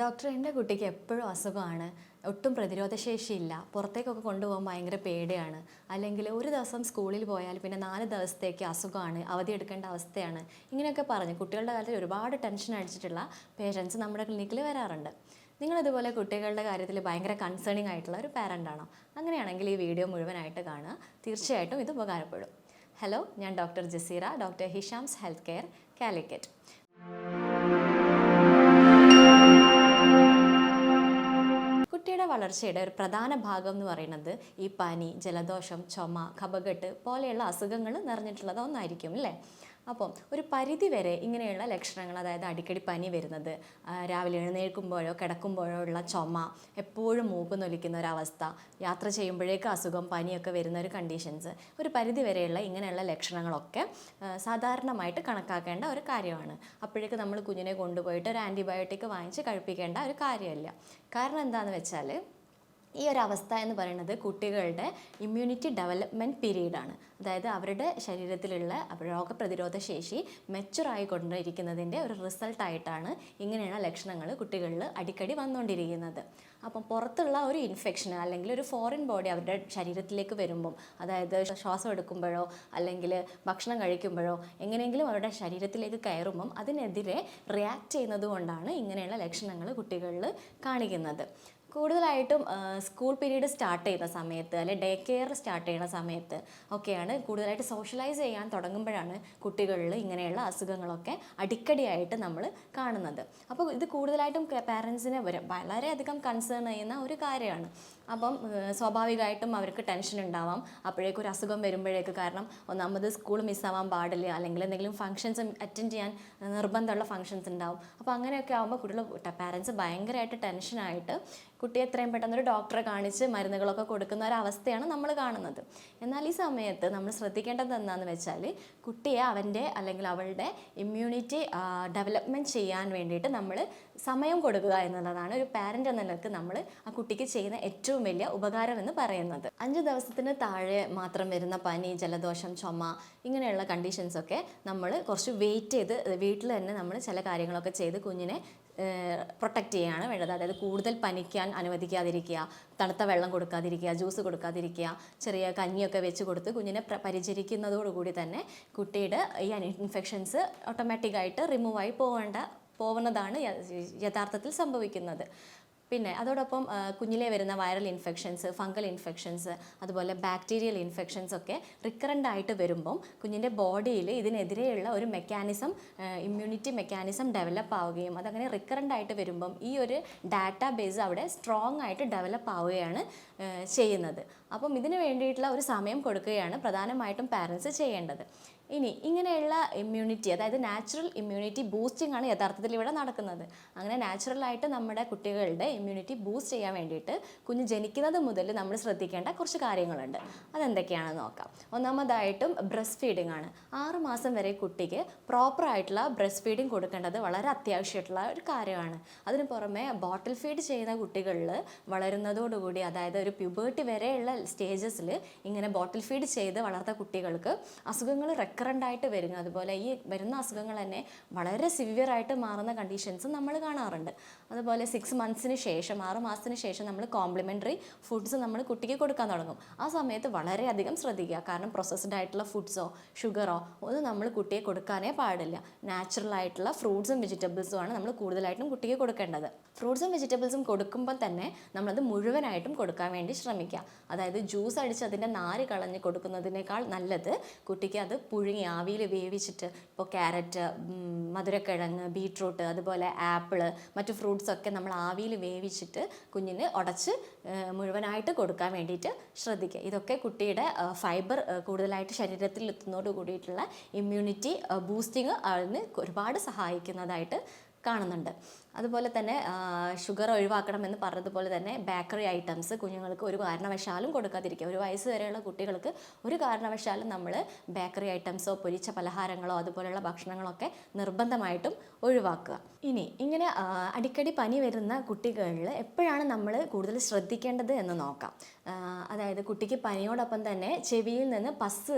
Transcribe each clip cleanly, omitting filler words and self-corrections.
Doctor, എൻ്റെ കുട്ടിക്ക് എപ്പോഴും അസുഖമാണ്. ഒട്ടും പ്രതിരോധശേഷിയില്ല. പുറത്തേക്കൊക്കെ കൊണ്ടുപോകാൻ ഭയങ്കര പേടിയാണ്. അല്ലെങ്കിൽ ഒരു ദിവസം സ്കൂളിൽ പോയാൽ പിന്നെ 4 ദിവസത്തേക്ക് അസുഖമാണ്, അവധി എടുക്കേണ്ട അവസ്ഥയാണ്. ഇങ്ങനെയൊക്കെ പറഞ്ഞ് കുട്ടികളുടെ കാര്യത്തിൽ ഒരുപാട് ടെൻഷൻ അടിച്ചിട്ടുള്ള പേരൻസ് നമ്മുടെ ക്ലിനിക്കിൽ വരാറുണ്ട്. നിങ്ങളിതുപോലെ കുട്ടികളുടെ കാര്യത്തിൽ ഭയങ്കര കൺസേണിങ് ആയിട്ടുള്ള ഒരു പാരൻ്റ് ആണോ? അങ്ങനെയാണെങ്കിൽ ഈ വീഡിയോ മുഴുവനായിട്ട് കാണുക. തീർച്ചയായിട്ടും ഇത് ഉപകാരപ്പെടും. ഹലോ, ഞാൻ doctor Jaseera, doctor Hisham's health care, Calicut. കുട്ടിയുടെ വളർച്ചയുടെ ഒരു പ്രധാന ഭാഗം എന്ന് പറയുന്നത് ഈ പനി, ജലദോഷം, ചുമ, കഫക്കെട്ട് പോലെയുള്ള അസുഖങ്ങൾ നിറഞ്ഞിട്ടുള്ളത് ഒന്നായിരിക്കും അല്ലേ? അപ്പം ഒരു പരിധി വരെ ഇങ്ങനെയുള്ള ലക്ഷണങ്ങൾ, അതായത് അടിക്കടി പനി വരുന്നത്, രാവിലെ എഴുന്നേൽക്കുമ്പോഴോ കിടക്കുമ്പോഴോ ഉള്ള ചുമ, എപ്പോഴും മൂക്കുന്നൊലിക്കുന്ന ഒരവസ്ഥ, യാത്ര ചെയ്യുമ്പോഴേക്ക് അസുഖം, പനിയൊക്കെ വരുന്ന ഒരു കണ്ടീഷൻസ്, ഒരു പരിധി വരെയുള്ള ഇങ്ങനെയുള്ള ലക്ഷണങ്ങളൊക്കെ സാധാരണമായിട്ട് കണക്കാക്കേണ്ട ഒരു കാര്യമാണ്. അപ്പോഴേക്ക് നമ്മൾ കുഞ്ഞിനെ കൊണ്ടുപോയിട്ട് ഒരു ആൻറ്റിബയോട്ടിക് വാങ്ങിച്ച് കഴിപ്പിക്കേണ്ട ഒരു കാര്യമില്ല. കാരണം എന്താണെന്ന് വെച്ചാൽ, ഈ ഒരു അവസ്ഥ എന്ന് പറയുന്നത് കുട്ടികളുടെ ഇമ്മ്യൂണിറ്റി ഡെവലപ്മെൻറ്റ് പീരീഡാണ്. അതായത് അവരുടെ ശരീരത്തിലുള്ള രോഗപ്രതിരോധ ശേഷി മെച്ചുറായിക്കൊണ്ടിരിക്കുന്നതിൻ്റെ ഒരു റിസൾട്ടായിട്ടാണ് ഇങ്ങനെയുള്ള ലക്ഷണങ്ങൾ കുട്ടികളിൽ അടിക്കടി വന്നുകൊണ്ടിരിക്കുന്നത്. അപ്പം പുറത്തുള്ള ഒരു ഇൻഫെക്ഷൻ അല്ലെങ്കിൽ ഒരു ഫോറിൻ ബോഡി അവരുടെ ശരീരത്തിലേക്ക് വരുമ്പം, അതായത് ശ്വാസം എടുക്കുമ്പോഴോ അല്ലെങ്കിൽ ഭക്ഷണം കഴിക്കുമ്പോഴോ എങ്ങനെയെങ്കിലും അവരുടെ ശരീരത്തിലേക്ക് കയറുമ്പം അതിനെതിരെ റിയാക്ട് ചെയ്യുന്നത് കൊണ്ടാണ് ഇങ്ങനെയുള്ള ലക്ഷണങ്ങൾ കുട്ടികളിൽ കാണിക്കുന്നത്. കൂടുതലായിട്ടും സ്കൂൾ പീരീഡ് സ്റ്റാർട്ട് ചെയ്യുന്ന സമയത്ത് അല്ലെങ്കിൽ ഡേ കെയർ സ്റ്റാർട്ട് ചെയ്യുന്ന സമയത്ത് ഒക്കെയാണ് കൂടുതലായിട്ട് സോഷ്യലൈസ് ചെയ്യാൻ തുടങ്ങുമ്പോഴാണ് കുട്ടികളിൽ ഇങ്ങനെയുള്ള അസുഖങ്ങളൊക്കെ അടിക്കടിയായിട്ട് നമ്മൾ കാണുന്നത്. അപ്പോൾ ഇത് കൂടുതലായിട്ടും പാരൻസിനെ വളരെയധികം കൺസേൺ ചെയ്യുന്ന ഒരു കാര്യമാണ്. അപ്പം സ്വാഭാവികമായിട്ടും അവർക്ക് ടെൻഷൻ ഉണ്ടാവാം അപ്പോഴേക്കും ഒരു അസുഖം വരുമ്പോഴേക്ക്. കാരണം ഒന്നാമത് സ്കൂൾ മിസ്സാവാൻ പാടില്ല, അല്ലെങ്കിൽ എന്തെങ്കിലും ഫംഗ്ഷൻസ് അറ്റൻഡ് ചെയ്യാൻ നിർബന്ധമുള്ള ഫംഗ്ഷൻസ് ഉണ്ടാവും. അപ്പോൾ അങ്ങനെയൊക്കെ ആകുമ്പോൾ കുട്ടികൾ പാരൻസ് ഭയങ്കരമായിട്ട് ടെൻഷനായിട്ട് കുട്ടിയെ എത്രയും പെട്ടെന്നൊരു ഡോക്ടറെ കാണിച്ച് മരുന്നുകളൊക്കെ കൊടുക്കുന്ന ഒരവസ്ഥയാണ് നമ്മൾ കാണുന്നത്. എന്നാൽ ഈ സമയത്ത് നമ്മൾ ശ്രദ്ധിക്കേണ്ടത് എന്താണെന്ന് വെച്ചാൽ, കുട്ടിയെ അവൻ്റെ അല്ലെങ്കിൽ അവളുടെ ഇമ്മ്യൂണിറ്റി ഡെവലപ്മെൻറ്റ് ചെയ്യാൻ വേണ്ടിയിട്ട് നമ്മൾ സമയം കൊടുക്കുക എന്നുള്ളതാണ് ഒരു പാരൻ്റ് എന്ന നിലക്ക് നമ്മൾ ആ കുട്ടിക്ക് ചെയ്യുന്ന ഏറ്റവും വലിയ ഉപകാരം എന്ന് പറയുന്നത്. 5 ദിവസത്തിന് താഴെ മാത്രം വരുന്ന പനി, ജലദോഷം, ചുമ ഇങ്ങനെയുള്ള കണ്ടീഷൻസൊക്കെ നമ്മൾ കുറച്ച് വെയിറ്റ് ചെയ്ത് വീട്ടിൽ തന്നെ നമ്മൾ ചില കാര്യങ്ങളൊക്കെ ചെയ്ത് കുഞ്ഞിനെ പ്രൊട്ടക്റ്റ് ചെയ്യുകയാണ് വേണ്ടത്. അതായത് കൂടുതൽ പനിക്കാൻ അനുവദിക്കാതിരിക്കുക, തണുത്ത വെള്ളം കൊടുക്കാതിരിക്കുക, ജ്യൂസ് കൊടുക്കാതിരിക്കുക, ചെറിയ കഞ്ഞിയൊക്കെ വെച്ച് കൊടുത്ത് കുഞ്ഞിനെ പരിചരിക്കുന്നതോടുകൂടി തന്നെ കുട്ടിയുടെ ഈ ഇൻഫെക്ഷൻസ് ഓട്ടോമാറ്റിക്കായിട്ട് റിമൂവായി പോകുന്നതാണ് യഥാർത്ഥത്തിൽ സംഭവിക്കുന്നത്. പിന്നെ അതോടൊപ്പം കുഞ്ഞിലെ വരുന്ന വൈറൽ ഇൻഫെക്ഷൻസ്, ഫംഗൽ ഇൻഫെക്ഷൻസ്, അതുപോലെ ബാക്ടീരിയൽ ഇൻഫെക്ഷൻസ് ഒക്കെ റിക്കറൻ്റ് ആയിട്ട് വരുമ്പം കുഞ്ഞിൻ്റെ ബോഡിയിൽ ഇതിനെതിരെയുള്ള ഒരു മെക്കാനിസം, ഇമ്മ്യൂണിറ്റി മെക്കാനിസം ഡെവലപ്പ് ആവുകയും അതങ്ങനെ റിക്കറൻ്റ് ആയിട്ട് വരുമ്പം ഈ ഒരു ഡാറ്റാ ബേസ് അവിടെ സ്ട്രോങ് ആയിട്ട് ഡെവലപ്പ് ആവുകയാണ് ചെയ്യുന്നത്. അപ്പം ഇതിന് വേണ്ടിയിട്ടുള്ള ഒരു സമയം കൊടുക്കുകയാണ് പ്രധാനമായിട്ടും പാരൻസ് ചെയ്യേണ്ടത്. ഇനി ഇങ്ങനെയുള്ള ഇമ്മ്യൂണിറ്റി, അതായത് നാച്ചുറൽ ഇമ്മ്യൂണിറ്റി ബൂസ്റ്റിംഗ് ആണ് യഥാർത്ഥത്തിൽ ഇവിടെ നടക്കുന്നത്. അങ്ങനെ നാച്ചുറലായിട്ട് നമ്മുടെ കുട്ടികളുടെ ഇമ്മ്യൂണിറ്റി ബൂസ്റ്റ് ചെയ്യാൻ വേണ്ടിയിട്ട് കുഞ്ഞ് ജനിക്കുന്നത് മുതൽ നമ്മൾ ശ്രദ്ധിക്കേണ്ട കുറച്ച് കാര്യങ്ങളുണ്ട്. അതെന്തൊക്കെയാണെന്ന് നോക്കാം. ഒന്നാമതായിട്ടും ബ്രസ്റ്റ് ഫീഡിംഗ് ആണ്. 6 മാസം വരെ കുട്ടിക്ക് പ്രോപ്പറായിട്ടുള്ള ബ്രസ്റ്റ് ഫീഡിംഗ് കൊടുക്കേണ്ടത് വളരെ അത്യാവശ്യമായിട്ടുള്ള ഒരു കാര്യമാണ്. അതിന് പുറമെ ബോട്ടിൽ ഫീഡ് ചെയ്യുന്ന കുട്ടികളിൽ വളരുന്നതോടുകൂടി, അതായത് ഒരു പ്യൂബേർട്ടി വരെയുള്ള സ്റ്റേജസിൽ ഇങ്ങനെ ബോട്ടിൽ ഫീഡ് ചെയ്ത് വളർത്ത കുട്ടികൾക്ക് അസുഖങ്ങൾ റെക്കറൻ്റായിട്ട് വരും. അതുപോലെ ഈ വരുന്ന അസുഖങ്ങൾ തന്നെ വളരെ സിവിയറായിട്ട് മാറുന്ന കണ്ടീഷൻസും നമ്മൾ കാണാറുണ്ട്. അതുപോലെ 6 മന്ത്സിന് ശേഷം, 6 മാസത്തിന് ശേഷം നമ്മൾ കോംപ്ലിമെൻ്ററി ഫുഡ്സ് നമ്മൾ കുട്ടിക്ക് കൊടുക്കാൻ തുടങ്ങും. ആ സമയത്ത് വളരെയധികം ശ്രദ്ധിക്കുക. കാരണം പ്രോസസ്ഡ് ആയിട്ടുള്ള ഫുഡ്സോ ഷുഗറോ ഒന്നും നമ്മൾ കുട്ടിയെ കൊടുക്കാനേ പാടില്ല. നാച്ചുറലായിട്ടുള്ള ഫ്രൂട്ട്സും വെജിറ്റബിൾസും ആണ് നമ്മൾ കൂടുതലായിട്ടും കുട്ടിക്ക് കൊടുക്കേണ്ടത്. ഫ്രൂട്ട്സും വെജിറ്റബിൾസും കൊടുക്കുമ്പോൾ തന്നെ നമ്മളത് മുഴുവനായിട്ടും കൊടുക്കാൻ വേണ്ടി ശ്രമിക്കുക. അതായത് ജ്യൂസ് അടിച്ച് അതിൻ്റെ നാര് കളഞ്ഞ് കൊടുക്കുന്നതിനേക്കാൾ നല്ലത് കുട്ടിക്ക് അത് പുഴുങ്ങി ആവിയിൽ വേവിച്ചിട്ട്, ഇപ്പോൾ ക്യാരറ്റ്, മധുരക്കിഴങ്ങ്, ബീട്രൂട്ട്, അതുപോലെ ആപ്പിള്, മറ്റു ഫ്രൂട്ട്സൊക്കെ നമ്മൾ ആവിയിൽ വേവിച്ചിട്ട് കുഞ്ഞിന് ഉടച്ച് മുഴുവനായിട്ട് കൊടുക്കാൻ വേണ്ടിയിട്ട് ശ്രദ്ധിക്കുക. ഇതൊക്കെ കുട്ടിയുടെ ഫൈബർ കൂടുതലായിട്ട് ശരീരത്തിൽ എത്തുന്നതോട് കൂടിയിട്ടുള്ള ഇമ്മ്യൂണിറ്റി ബൂസ്റ്റിങ് അതിന് ഒരുപാട് സഹായിക്കുന്നതായിട്ട് കാണുന്നുണ്ട്. അതുപോലെ തന്നെ ഷുഗർ ഒഴിവാക്കണമെന്ന് പറഞ്ഞതുപോലെ തന്നെ ബേക്കറി ഐറ്റംസ് കുഞ്ഞുങ്ങൾക്ക് ഒരു കാരണവശാലും കൊടുക്കാതിരിക്കുക. ഒരു വയസ്സ് വരെയുള്ള കുട്ടികൾക്ക് ഒരു കാരണവശാലും നമ്മൾ ബേക്കറി ഐറ്റംസോ പൊരിച്ച പലഹാരങ്ങളോ അതുപോലെയുള്ള ഭക്ഷണങ്ങളൊക്കെ നിർബന്ധമായിട്ടും ഒഴിവാക്കുക. ഇനി ഇങ്ങനെ അടിക്കടി പനി വരുന്ന കുട്ടികളിൽ എപ്പോഴാണ് നമ്മൾ കൂടുതൽ ശ്രദ്ധിക്കേണ്ടത് എന്ന് നോക്കാം. അതായത് കുട്ടിക്ക് പനിയോടൊപ്പം തന്നെ ചെവിയിൽ നിന്ന്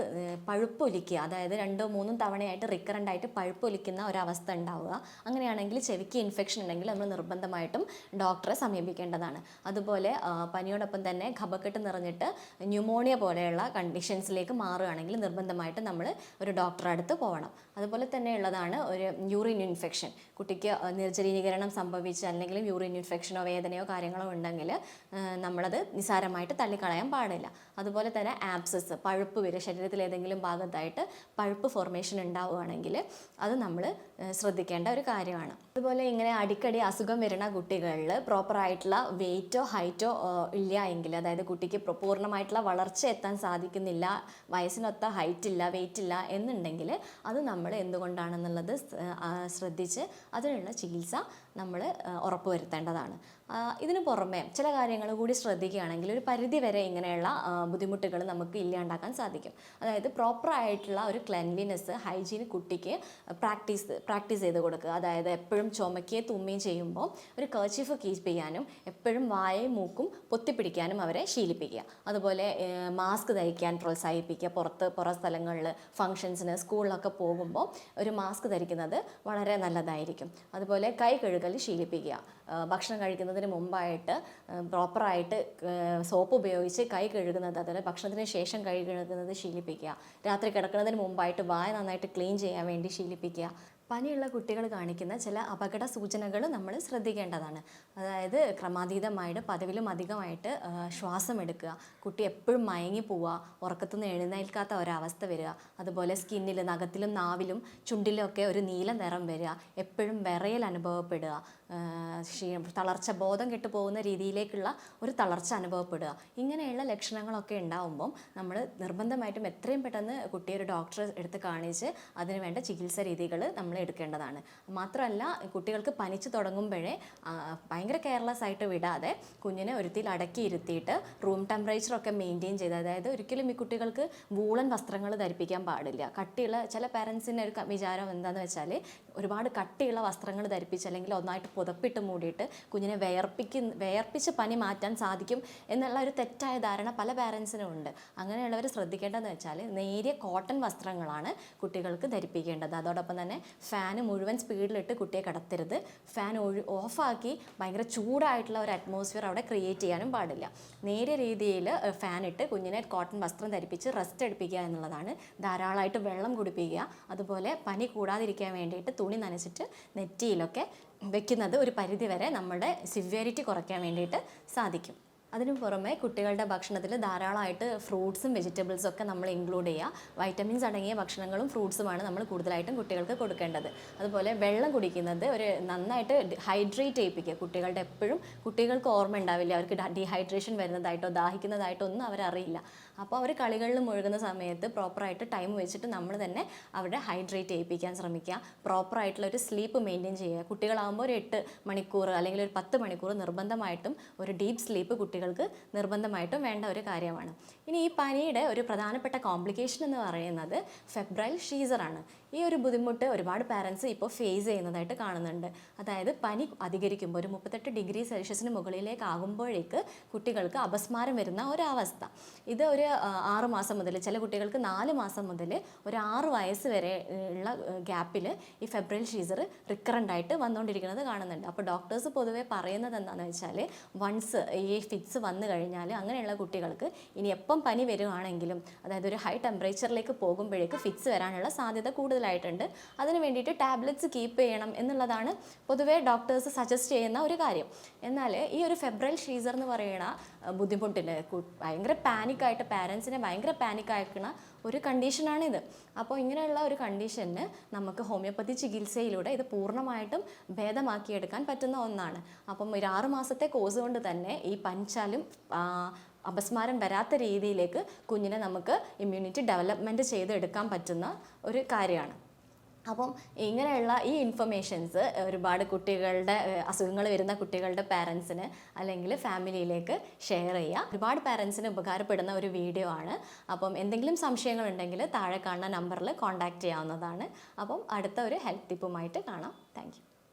പഴുപ്പൊലിക്കുക, അതായത് 2-3 തവണയായിട്ട് റിക്കറൻ്റായിട്ട് പഴുപ്പൊലിക്കുന്ന ഒരവസ്ഥ ഉണ്ടാവുക. അങ്ങനെയാണെങ്കിൽ ചെവിക്ക് ഇൻഫെക്ഷൻ ഉണ്ടെങ്കിൽ നമ്മൾ നിർബന്ധമായിട്ടും ഡോക്ടറെ സമീപിക്കേണ്ടതാണ്. അതുപോലെ പനിയോടൊപ്പം തന്നെ കഫക്കെട്ട് നിറഞ്ഞിട്ട് ന്യൂമോണിയ പോലെയുള്ള കണ്ടീഷൻസിലേക്ക് മാറുകയാണെങ്കിൽ നിർബന്ധമായിട്ട് നമ്മൾ ഒരു ഡോക്ടറെ അടുത്ത് പോകണം. അതുപോലെ തന്നെ ഉള്ളതാണ് ഒരു യൂറിൻ ഇൻഫെക്ഷൻ. കുട്ടിക്ക് നിർജ്ജലീകരണം സംഭവിച്ച് അല്ലെങ്കിൽ യൂറിൻ ഇൻഫെക്ഷനോ വേദനയോ കാര്യങ്ങളോ ഉണ്ടെങ്കിൽ നമ്മളത് നിസ്സാരമായിട്ട് തള്ളിക്കളയാൻ പാടില്ല. അതുപോലെ തന്നെ ആബ്സസ്, പഴുപ്പ് വരും, ശരീരത്തിൽ ഏതെങ്കിലും ഭാഗത്തായിട്ട് പഴുപ്പ് ഫോർമേഷൻ ഉണ്ടാവുകയാണെങ്കിൽ അത് നമ്മൾ ശ്രദ്ധിക്കേണ്ട ഒരു കാര്യമാണ്. അതുപോലെ ഇങ്ങനെ അടിക്കടി അസുഖം വരുന്ന കുട്ടികളിൽ പ്രോപ്പറായിട്ടുള്ള വെയിറ്റോ ഹൈറ്റോ ഇല്ല എങ്കിൽ, അതായത് കുട്ടിക്ക് പൂർണ്ണമായിട്ടുള്ള വളർച്ച എത്താൻ സാധിക്കുന്നില്ല, വയസ്സിനൊത്ത ഹൈറ്റ് ഇല്ല, വെയിറ്റ് ഇല്ല എന്നുണ്ടെങ്കിൽ അത് നമ്മൾ എന്തുകൊണ്ടാണെന്നുള്ളത് ശ്രദ്ധിച്ച് അതിനുള്ള ചികിത്സ നമ്മൾ ഉറപ്പുവരുത്തേണ്ടതാണ്. ഇതിന് പുറമെ ചില കാര്യങ്ങൾ കൂടി ശ്രദ്ധിക്കുകയാണെങ്കിൽ ഒരു പരിധി വരെ ഇങ്ങനെയുള്ള ബുദ്ധിമുട്ടുകൾ നമുക്ക് ഇല്ലാണ്ടാക്കാൻ സാധിക്കും. അതായത് പ്രോപ്പറായിട്ടുള്ള ഒരു ക്ലെൻലിനെസ്, ഹൈജീൻ കുട്ടിക്ക് പ്രാക്ടീസ് ചെയ്ത് കൊടുക്കുക. അതായത് എപ്പോഴും ചുമക്കുകയും തുമ്മുകയും ചെയ്യുമ്പോൾ ഒരു കർച്ചീഫ് കീപ്പ് ചെയ്യാനും എപ്പോഴും വായയും മൂക്കും പൊത്തിപ്പിടിക്കാനും അവരെ ശീലിപ്പിക്കുക. അതുപോലെ മാസ്ക് ധരിക്കാൻ പ്രോത്സാഹിപ്പിക്കുക. പുറ സ്ഥലങ്ങളിൽ ഫങ്ഷൻസിന് സ്കൂളിലൊക്കെ പോകുമ്പോൾ ഒരു മാസ്ക് ധരിക്കുന്നത് വളരെ നല്ലതായിരിക്കും. അതുപോലെ കൈ കഴുകൽ ശീലിപ്പിക്കുക. ഭക്ഷണം കഴിക്കുന്നതിന് മുമ്പായിട്ട് പ്രോപ്പറായിട്ട് സോപ്പ് ഉപയോഗിച്ച് കൈ കഴുകുന്നത്, അതുപോലെ ഭക്ഷണത്തിന് ശേഷം കൈ കഴുകുന്നത് ശീലിപ്പിക്കുക. രാത്രി കിടക്കുന്നതിന് മുമ്പായിട്ട് വായ നന്നായിട്ട് ക്ലീൻ ചെയ്യാൻ വേണ്ടി ശീലിപ്പിക്കുക. പനിയുള്ള കുട്ടികൾ കാണിക്കുന്ന ചില അപകട സൂചനകൾ നമ്മൾ ശ്രദ്ധിക്കേണ്ടതാണ്. അതായത് ക്രമാതീതമായിട്ട് പതിവിലും അധികമായിട്ട് ശ്വാസം എടുക്കുക, കുട്ടി എപ്പോഴും മയങ്ങി പോവുക, ഉറക്കത്തു നിന്ന് എഴുന്നേൽക്കാത്ത ഒരവസ്ഥ വരിക, അതുപോലെ സ്കിന്നിൽ, നഖത്തിലും നാവിലും ചുണ്ടിലും ഒക്കെ ഒരു നീല നിറം വരിക, എപ്പോഴും വിറയൽ അനുഭവപ്പെടുക, തളർച്ച, ബോധം കെട്ടു പോകുന്ന രീതിയിലേക്കുള്ള ഒരു തളർച്ച അനുഭവപ്പെടുക. ഇങ്ങനെയുള്ള ലക്ഷണങ്ങളൊക്കെ ഉണ്ടാവുമ്പം നമ്മൾ നിർബന്ധമായിട്ടും എത്രയും പെട്ടെന്ന് കുട്ടിയെ ഒരു ഡോക്ടറെ എടുത്ത് കാണിച്ച് അതിന് വേണ്ട ചികിത്സാ രീതികൾ നമ്മൾ എടുക്കേണ്ടതാണ്. മാത്രമല്ല, കുട്ടികൾക്ക് പനിച്ച് തുടങ്ങുമ്പോഴേ ഭയങ്കര കെയർലെസ് ആയിട്ട് വിടാതെ കുഞ്ഞിനെ ഒരുത്തിൽ അടക്കി ഇരുത്തിയിട്ട് റൂം ടെമ്പറേച്ചറൊക്കെ മെയിൻറ്റെയിൻ ചെയ്ത്, അതായത് ഒരിക്കലും ഈ കുട്ടികൾക്ക് വൂളൻ വസ്ത്രങ്ങൾ ധരിപ്പിക്കാൻ പാടില്ല. കട്ടിയുള്ള, ചില പാരൻസിൻ്റെ ഒരു വിചാരം എന്താണെന്ന് വെച്ചാൽ ഒരുപാട് കട്ടിയുള്ള വസ്ത്രങ്ങൾ ധരിപ്പിച്ച് അല്ലെങ്കിൽ ഒന്നായിട്ട് പുതപ്പിട്ട് മൂടിയിട്ട് കുഞ്ഞിനെ വിയർപ്പിച്ച് പനി മാറ്റാൻ സാധിക്കും എന്നുള്ള ഒരു തെറ്റായ ധാരണ പല പാരൻസിനും ഉണ്ട്. അങ്ങനെയുള്ളവർ ശ്രദ്ധിക്കേണ്ടതെന്ന് വെച്ചാൽ നേരിയ കോട്ടൺ വസ്ത്രങ്ങളാണ് കുട്ടികൾക്ക് ധരിപ്പിക്കേണ്ടത്. അതോടൊപ്പം തന്നെ ഫാന് മുഴുവൻ സ്പീഡിലിട്ട് കുട്ടിയെ കിടത്തരുത്. ഫാൻ ഓഫാക്കി ഭയങ്കര ചൂടായിട്ടുള്ള ഒരു അറ്റ്മോസ്ഫിയർ അവിടെ ക്രിയേറ്റ് ചെയ്യാനും പാടില്ല. നേരിയ രീതിയിൽ ഫാൻ ഇട്ട് കുഞ്ഞിനെ കോട്ടൺ വസ്ത്രം ധരിപ്പിച്ച് റെസ്റ്റ് എടുപ്പിക്കുക എന്നുള്ളതാണ്. ധാരാളമായിട്ട് വെള്ളം കുടിപ്പിക്കുക. അതുപോലെ പനി കൂടാതിരിക്കാൻ വേണ്ടിയിട്ട് തുണി നനച്ചിട്ട് നെറ്റിയിലൊക്കെ വെക്കുന്നത് ഒരു പരിധിവരെ നമ്മുടെ സിവിയറിറ്റി കുറയ്ക്കാൻ വേണ്ടിയിട്ട് സാധിക്കും. അതിനു പുറമെ കുട്ടികളുടെ ഭക്ഷണത്തിൽ ധാരാളമായിട്ട് ഫ്രൂട്ട്സും വെജിറ്റബിൾസും ഒക്കെ നമ്മൾ ഇൻക്ലൂഡ് ചെയ്യുക. വൈറ്റമിൻസ് അടങ്ങിയ ഭക്ഷണങ്ങളും ഫ്രൂട്ട്സുമാണ് നമ്മൾ കൂടുതലായിട്ടും കുട്ടികൾക്ക് കൊടുക്കേണ്ടത്. അതുപോലെ വെള്ളം കുടിക്കുന്നത് നന്നായിട്ട് ഹൈഡ്രേറ്റ് ചെയ്യിപ്പിക്കുക. കുട്ടികളുടെ എപ്പോഴും കുട്ടികൾക്ക് ഓർമ്മ ഉണ്ടാവില്ല, അവർക്ക് ഡീഹൈഡ്രേഷൻ വരുന്നതായിട്ടോ ദാഹിക്കുന്നതായിട്ടോ ഒന്നും അവരറിയില്ല. അപ്പോൾ അവർ കളികളിൽ മുഴുകുന്ന സമയത്ത് പ്രോപ്പറായിട്ട് ടൈം വെച്ചിട്ട് നമ്മൾ തന്നെ അവരുടെ ഹൈഡ്രേറ്റ് ചെയ്യിപ്പിക്കാൻ ശ്രമിക്കുക. പ്രോപ്പറായിട്ടുള്ള ഒരു സ്ലീപ്പ് മെയിൻറ്റെയിൻ ചെയ്യുക. കുട്ടികളാകുമ്പോൾ ഒരു 8 മണിക്കൂർ അല്ലെങ്കിൽ ഒരു 10 മണിക്കൂർ നിർബന്ധമായിട്ടും ഒരു ഡീപ്പ് സ്ലീപ്പ് കുട്ടികൾക്ക് നിർബന്ധമായിട്ടും വേണ്ട ഒരു കാര്യമാണ്. ഇനി ഈ പനിയുടെ ഒരു പ്രധാനപ്പെട്ട കോംപ്ലിക്കേഷൻ എന്ന് പറയുന്നത് ഫെബ്രൈൽ ഷീസറാണ്. ഈ ഒരു ബുദ്ധിമുട്ട് ഒരുപാട് പാരൻസ് ഇപ്പോൾ ഫേസ് ചെയ്യുന്നതായിട്ട് കാണുന്നുണ്ട്. അതായത് പനി അധികരിക്കുമ്പോൾ ഒരു 38 ഡിഗ്രി സെൽഷ്യസിന് മുകളിലേക്ക് ആകുമ്പോഴേക്ക് കുട്ടികൾക്ക് അപസ്മാരം വരുന്ന ഒരവസ്ഥ. ഇത് ഒരു 6 മാസം മുതൽ, ചില കുട്ടികൾക്ക് 4 മാസം മുതൽ ഒരു 6 വയസ്സ് വരെ ഉള്ള ഗ്യാപ്പിൽ ഈ ഫെബ്രൈൽ ഷീസർ റിക്കറൻ്റായിട്ട് വന്നുകൊണ്ടിരിക്കുന്നത് കാണുന്നുണ്ട്. അപ്പോൾ ഡോക്ടേഴ്സ് പൊതുവേ പറയുന്നത് എന്താണെന്ന് വെച്ചാൽ, വൺസ് ഈ ഫിറ്റ്സ് വന്നു കഴിഞ്ഞാൽ അങ്ങനെയുള്ള കുട്ടികൾക്ക് ഇനി എപ്പം പനി വരുവാണെങ്കിലും, അതായത് ഒരു ഹൈ ടെമ്പറേച്ചറിലേക്ക് പോകുമ്പോഴേക്ക് ഫിറ്റ്സ് വരാനുള്ള സാധ്യത കൂടുതലായിട്ടുണ്ട്. അതിന് വേണ്ടിയിട്ട് ടാബ്ലറ്റ്സ് കീപ്പ് ചെയ്യണം എന്നുള്ളതാണ് പൊതുവേ ഡോക്ടേഴ്സ് സജസ്റ്റ് ചെയ്യുന്ന ഒരു കാര്യം. എന്നാൽ ഈ ഒരു ഫെബ്രൈൽ ഷീസർ എന്ന് പറയുന്ന ബുദ്ധിമുട്ടിന് ഭയങ്കര പാനിക്കായിട്ട് പാരൻസിനെ ഭയങ്കര പാനിക്കാക്കുന്ന ഒരു കണ്ടീഷനാണിത്. അപ്പോൾ ഇങ്ങനെയുള്ള ഒരു കണ്ടീഷന് നമുക്ക് ഹോമിയോപ്പതി ചികിത്സയിലൂടെ ഇത് പൂർണ്ണമായിട്ടും ഭേദമാക്കിയെടുക്കാൻ പറ്റുന്ന ഒന്നാണ്. അപ്പം ഒരു 6 മാസത്തെ കോഴ്സ് കൊണ്ട് തന്നെ ഈ പനിച്ചാലും അപസ്മാരം വരാത്ത രീതിയിലേക്ക് കുഞ്ഞിനെ നമുക്ക് ഇമ്മ്യൂണിറ്റി ഡെവലപ്മെൻറ്റ് ചെയ്തെടുക്കാൻ പറ്റുന്ന ഒരു കാര്യമാണ്. അപ്പം ഇങ്ങനെയുള്ള ഈ ഇൻഫർമേഷൻസ് ഒരുപാട് കുട്ടികളുടെ അസുഖങ്ങൾ വരുന്ന കുട്ടികളുടെ പാരൻസിന് അല്ലെങ്കിൽ ഫാമിലിയിലേക്ക് ഷെയർ ചെയ്യുക. ഒരുപാട് പാരൻസിന് ഉപകാരപ്പെടുന്ന ഒരു വീഡിയോ ആണ്. അപ്പം എന്തെങ്കിലും സംശയങ്ങളുണ്ടെങ്കിൽ താഴെ കാണുന്ന നമ്പറിൽ കോൺടാക്റ്റ് ചെയ്യാവുന്നതാണ്. അപ്പം അടുത്ത ഒരു ഹെൽത്ത് ടിപ്പുമായിട്ട് കാണാം. Thank you.